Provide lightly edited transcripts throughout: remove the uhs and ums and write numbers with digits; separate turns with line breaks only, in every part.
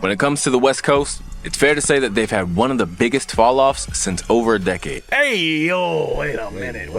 When it comes to the West Coast, it's fair to say that they've had one of the biggest fall-offs since over a decade.
Hey, yo, wait a minute.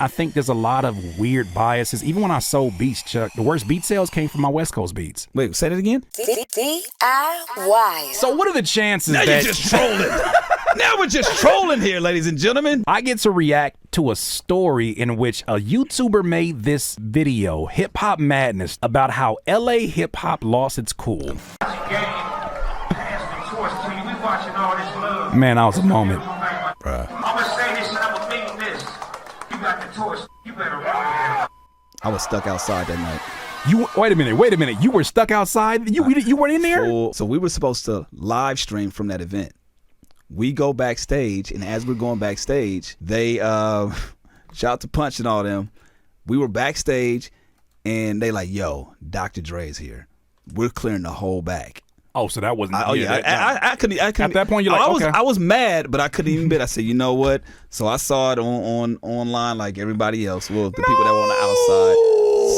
I think there's a lot of weird biases. Even when I sold beats, Chuck, the worst beat sales came from my West Coast beats.
Wait, say that again?
DIY.
So what are the chances
now
that...
you're just trolling. Now we're just trolling here, ladies and gentlemen.
I get to react to a story in which a YouTuber made this video, Hip Hop Madness, about how LA hip hop lost its cool. Man, that was a moment.
Bruh.
I'ma say this and I'ma mean this. You got the torch. You better run.
I was stuck outside that night.
Wait a minute. You were stuck outside? You weren't in there?
So we were supposed to live stream from that event. We go backstage, and as we're going backstage, they shout to Punch and all them. We were backstage, and they like, yo, Dr. Dre's here. We're clearing the whole back.
Oh, so that wasn't...
I couldn't. At
that point, you're like, okay.
I was mad, but I couldn't even bid. I said, you know what? So I saw it online like everybody else. Well, the people that were on the outside.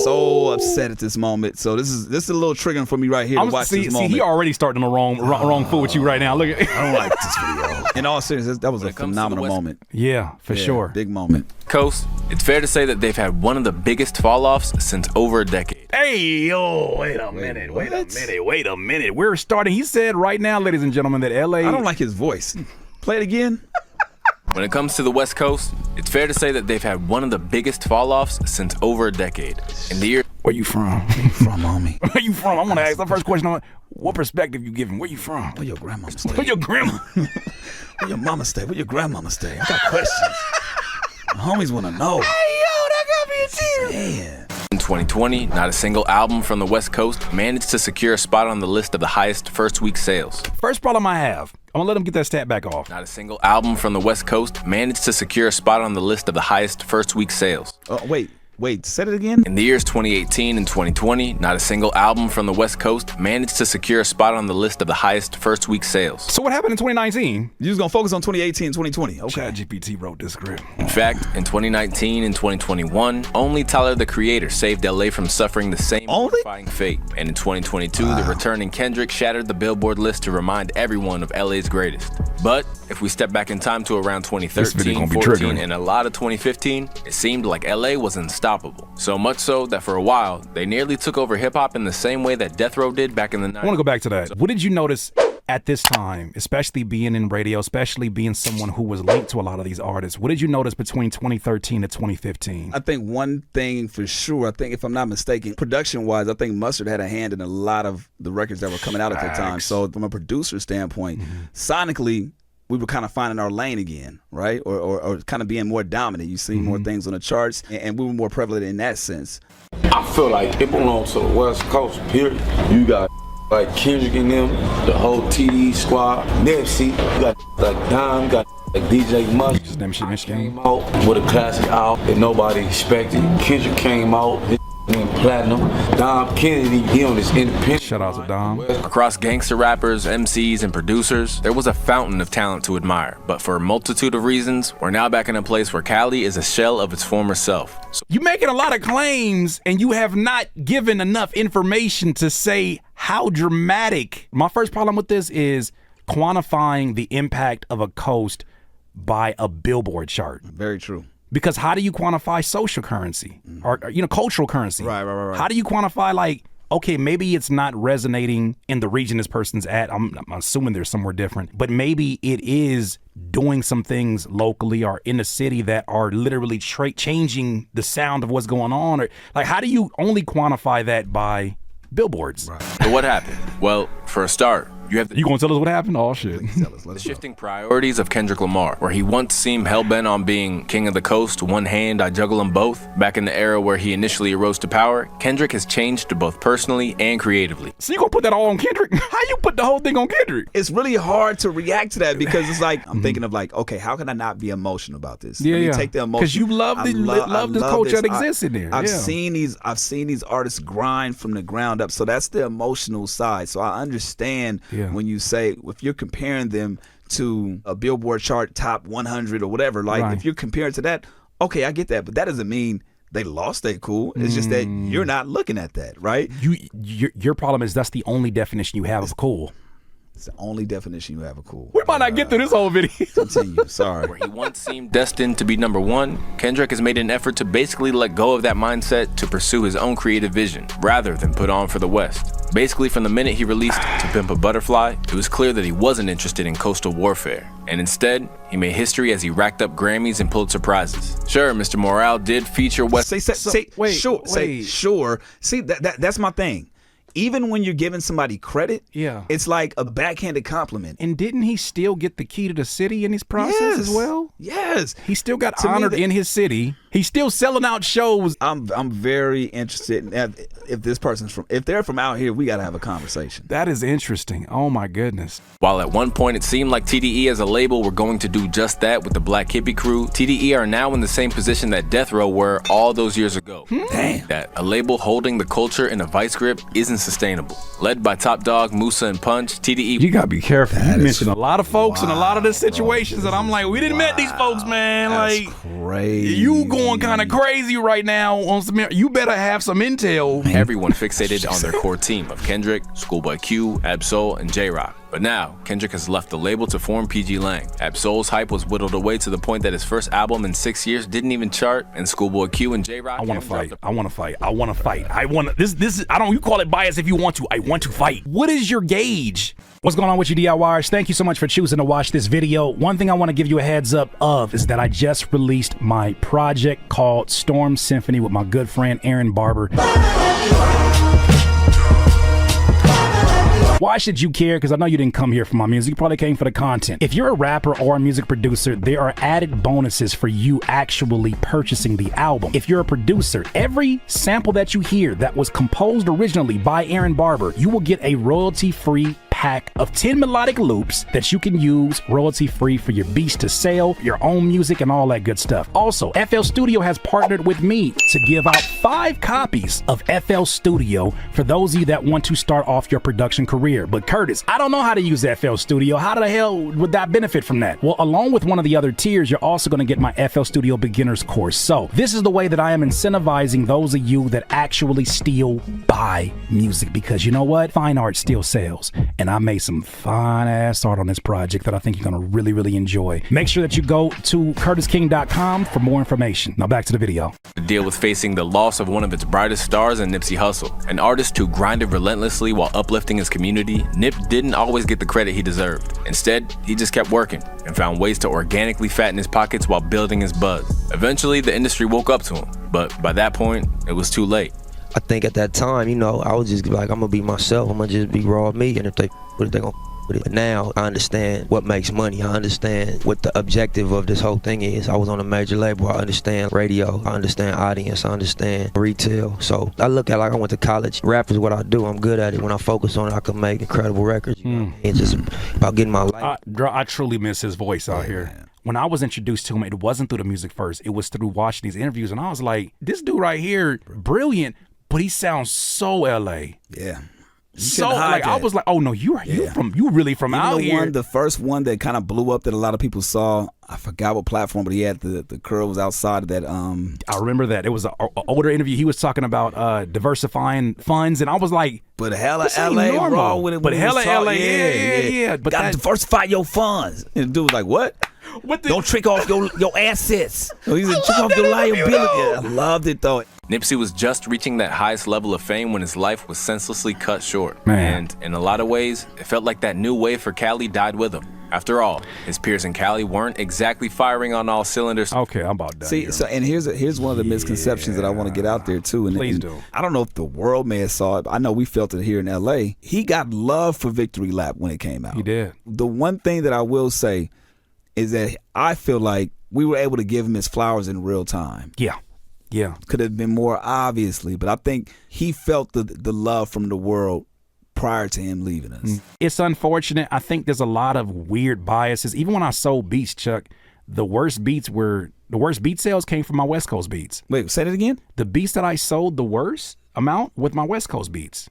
So upset at this moment. So this is a little triggering for me right here to watch this moment.
See, he already starting on the wrong foot with you right now. Look at
I don't like this video. In all seriousness, that was a phenomenal moment.
Yeah, for sure.
Big moment.
Coast, it's fair to say that they've had one of the biggest fall-offs since over a decade.
Hey, yo, wait a minute. We're starting. He said right now, ladies and gentlemen, that LA...
I don't like his voice. Play it again.
When it comes to the West Coast, it's fair to say that they've had one of the biggest fall-offs since over a decade. In the year...
Where you from?
Where you from, homie?
Where you from? I want to ask the first question. What perspective you giving? Where you from?
Where your grandmama stay?
Where your grandma?
Where your mama stay? Where your grandmama stay? I got questions. My homies want to know.
Hey, yo, that got me a tear.
Yeah.
In 2020, not a single album from the West Coast managed to secure a spot on the list of the highest first-week sales.
First problem I have, I'm gonna let him get that stat back off.
Not a single album from the West Coast managed to secure a spot on the list of the highest first-week sales.
Wait, say it again?
In the years 2018 and 2020, not a single album from the West Coast managed to secure a spot on the list of the highest first-week sales.
So what happened in 2019?
You was gonna focus on 2018 and 2020. Okay.
ChatGPT wrote this script.
In fact, in 2019 and 2021, only Tyler, the Creator, saved LA from suffering the same horrifying fate. And in 2022, the returning Kendrick shattered the Billboard list to remind everyone of LA's greatest. But if we step back in time to around 2013, 14, and a lot of 2015, it seemed like LA was unstoppable. So much so that for a while, they nearly took over hip-hop in the same way that Death Row did back in the 90s.
I want to go back to that. What did you notice at this time, especially being in radio, especially being someone who was linked to a lot of these artists? What did you notice between 2013 to 2015?
I think one thing for sure, I think if I'm not mistaken, production-wise, I think Mustard had a hand in a lot of the records that were coming out at that time. So from a producer standpoint, sonically, we were kind of finding our lane again, right? Or kind of being more dominant. You see more things on the charts, and we were more prevalent in that sense.
I feel like it belongs to the West Coast, period. You got like Kendrick and them, the whole TD squad, Nipsey, you got like Dom, you got like DJ Mustard. Came out with a classic album that nobody expected. Kendrick came out, went platinum. Dom Kennedy, he on this independent.
Shout out to Dom.
Across gangster rappers, MCs, and producers, there was a fountain of talent to admire. But for a multitude of reasons, we're now back in a place where Cali is a shell of its former self. So
you're making a lot of claims, and you have not given enough information to say how dramatic. My first problem with this is quantifying the impact of a coast by a Billboard chart.
Very true.
Because how do you quantify social currency or cultural currency?
Right.
How do you quantify, like, okay, maybe it's not resonating in the region this person's at. I'm assuming they're somewhere different, but maybe it is doing some things locally or in the city that are literally changing the sound of what's going on. Or like, how do you only quantify that by billboards?
Right. So what happened? Well, for a start, you gonna tell us what happened? Oh shit!
The
shifting priorities of Kendrick Lamar, where he once seemed hell-bent on being king of the coast, one hand, I juggle them both. Back in the era where he initially arose to power, Kendrick has changed to both personally and creatively.
So you gonna put that all on Kendrick? How you put the whole thing on Kendrick?
It's really hard to react to that because it's like I'm thinking of like, okay, how can I not be emotional about this?
Yeah,
Let me take the emotion
because you love the culture that exists in there.
I've seen these artists grind from the ground up, so that's the emotional side. So I understand when you say, if you're comparing them to a Billboard chart top 100 or whatever, like if you're comparing to that, okay, I get that, but that doesn't mean they lost their cool. It's just that you're not looking at that, right?
Your problem is that's the only definition you have of cool.
It's the only definition you have of cool.
We might not get through this whole video.
Continue. Sorry.
Where he once seemed destined to be number one, Kendrick has made an effort to basically let go of that mindset to pursue his own creative vision, rather than put on for the West. Basically, from the minute he released To Pimp a Butterfly, it was clear that he wasn't interested in coastal warfare, and instead, he made history as he racked up Grammys and Pulitzer Prizes. Sure, Mr. Morale did feature West.
Sure. See, that's my thing. Even when you're giving somebody credit,
Yeah.
it's like a backhanded compliment.
And didn't he still get the key to the city in his process as well?
Yes.
He still got
To me,
honored in his city. He's still selling out shows.
I'm very interested in if they're from out here, we got to have a conversation.
That is interesting. Oh my goodness.
While at one point it seemed like TDE as a label were going to do just that with the Black Hippie Crew, TDE are now in the same position that Death Row were all those years ago.
Damn.
That a label holding the culture in a vice grip isn't sustainable. Led by Top Dog, Musa, and Punch, TDE...
You gotta be careful. You mentioned a lot of folks in a lot of the situations that I'm like, we didn't met these folks, man.
That's
Like,
crazy.
you going kind of crazy right now on some. You better have some intel.
Everyone fixated on their core team of Kendrick, Schoolboy Q, Ab-Soul, and J-Rock. But now, Kendrick has left the label to form PG Lang. Ab-Soul's hype was whittled away to the point that his first album in 6 years didn't even chart, and Schoolboy Q and J-Rock...
I want to fight. I want to fight. I want to fight. I want to. This is. I don't. You call it bias if you want to. I want to fight. What is your gauge? What's going on with you DIYers? Thank you so much for choosing to watch this video. One thing I want to give you a heads up of is that I just released my project called Storm Symphony with my good friend Aaron Barber. Why should you care? Because I know you didn't come here for my music. You probably came for the content. If you're a rapper or a music producer, there are added bonuses for you actually purchasing the album. If you're a producer, every sample that you hear that was composed originally by Aaron Barber, you will get a royalty-free pack of 10 melodic loops that you can use royalty-free for your beats to sell, your own music, and all that good stuff. Also, FL Studio has partnered with me to give out 5 copies of FL Studio for those of you that want to start off your production career. But Curtis, I don't know how to use FL Studio. How the hell would that benefit from that? Well, along with one of the other tiers, you're also going to get my FL Studio Beginners course. So this is the way that I am incentivizing those of you that actually still buy music, because you know what? Fine art still sells. And I made some fine ass art on this project that I think you're going to really, really enjoy. Make sure that you go to curtisking.com for more information. Now back to the video.
The deal with facing the loss of one of its brightest stars in Nipsey Hussle. An artist who grinded relentlessly while uplifting his community, Nip didn't always get the credit he deserved. Instead, he just kept working and found ways to organically fatten his pockets while building his buzz. Eventually, the industry woke up to him, but by that point, it was too late.
I think at that time, you know, I was just like, I'm gonna be myself. I'm gonna just be raw me, and if they with it, they gonna with it. But now I understand what makes money. I understand what the objective of this whole thing is. I was on a major label. I understand radio. I understand audience. I understand retail. So I look at it like I went to college. Rap is what I do. I'm good at it. When I focus on it, I can make incredible records. You know? It's just about getting my life.
I truly miss his voice out here. Man. When I was introduced to him, it wasn't through the music first. It was through watching these interviews, and I was like, this dude right here, brilliant, but he sounds so LA.
Yeah.
So like I was like, oh no, you really from out here.
The first one that kind of blew up that a lot of people saw, I forgot what platform, but he had the curl was outside of that.
I remember that. It was an older interview. He was talking about diversifying funds, and I was like,
but hella LA raw with it.
But hella LA, yeah. But
gotta diversify your funds. And the dude was like, what? Don't trick off your assets. He said, trick off your liability. I loved it though.
Nipsey was just reaching that highest level of fame when his life was senselessly cut short.
Man.
And in a lot of ways, it felt like that new wave for Cali died with him. After all, his peers in Cali weren't exactly firing on all cylinders.
Okay, I'm about done.
See, so and here's one of the misconceptions that I want to get out there too. And
please do.
I don't know if the world may have saw it. I know we felt it here in LA. He got love for Victory Lap when it came out.
He did.
The one thing that I will say is that I feel like we were able to give him his flowers in real time.
Yeah.
Could have been more, obviously, but I think he felt the love from the world prior to him leaving us.
It's unfortunate. I think there's a lot of weird biases. Even when I sold beats, Chuck, the worst beat sales came from my West Coast beats.
Wait, say that again?
The beats that I sold the worst amount with my West Coast beats.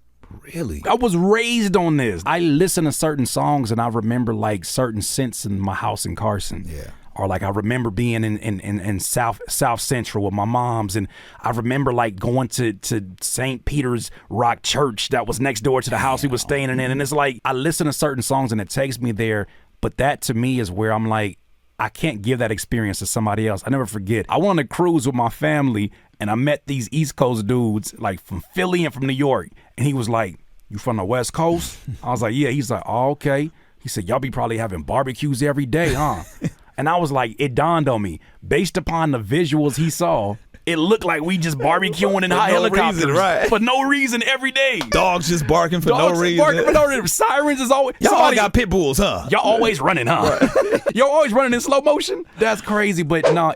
Really?
I was raised on this. I listen to certain songs and I remember like certain scents in my house in Carson.
Yeah.
Or like I remember being in South Central with my moms, and I remember like going to St. Peter's Rock Church that was next door to the house we was staying in. And it's like I listen to certain songs and it takes me there, but that to me is where I'm like, I can't give that experience to somebody else. I never forget. I went on a cruise with my family and I met these East Coast dudes like from Philly and from New York. And he was like, "You from the West Coast?" I was like, "Yeah." He's like, "Oh, okay." He said, "Y'all be probably having barbecues every day, huh?" And I was like, it dawned on me, based upon the visuals he saw, it looked like we just barbecuing in high helicopters for no reason every day.
Dogs just barking for no reason.
Barking for no reason. Sirens is always.
Y'all all got pit bulls, huh?
Y'all always running, huh? Y'all always running in slow motion? That's crazy. But no,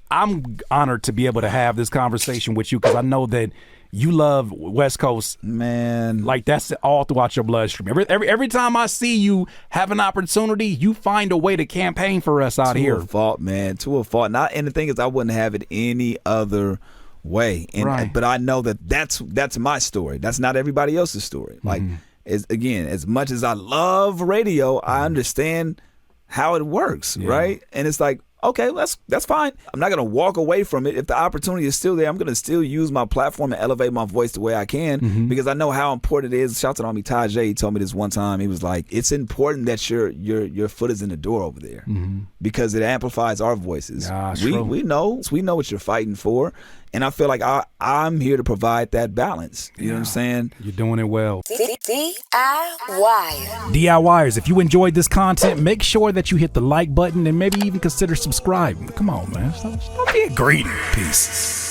I'm honored to be able to have this conversation with you because I know that you love West Coast,
man.
Like that's all throughout your bloodstream. Every time I see you have an opportunity, you find a way to campaign for us out here.
To a fault, man. To a fault. And the thing is, I wouldn't have it any other way. And but I know that's my story. That's not everybody else's story. Like, as much as I love radio, I understand how it works, right? And it's like, okay, that's fine. I'm not gonna walk away from it. If the opportunity is still there, I'm gonna still use my platform and elevate my voice the way I can because I know how important it is. Shout out to me, Tajay. He told me this one time. He was like, "It's important that your foot is in the door over there because it amplifies our voices. We know what you're fighting for, and I feel like I'm here to provide that balance. You know what I'm saying?
You're doing it well.
DIY.
DIYers, if you enjoyed this content, make sure that you hit the like button and maybe even consider subscribing. Come on, man. Stop being greedy. Peace.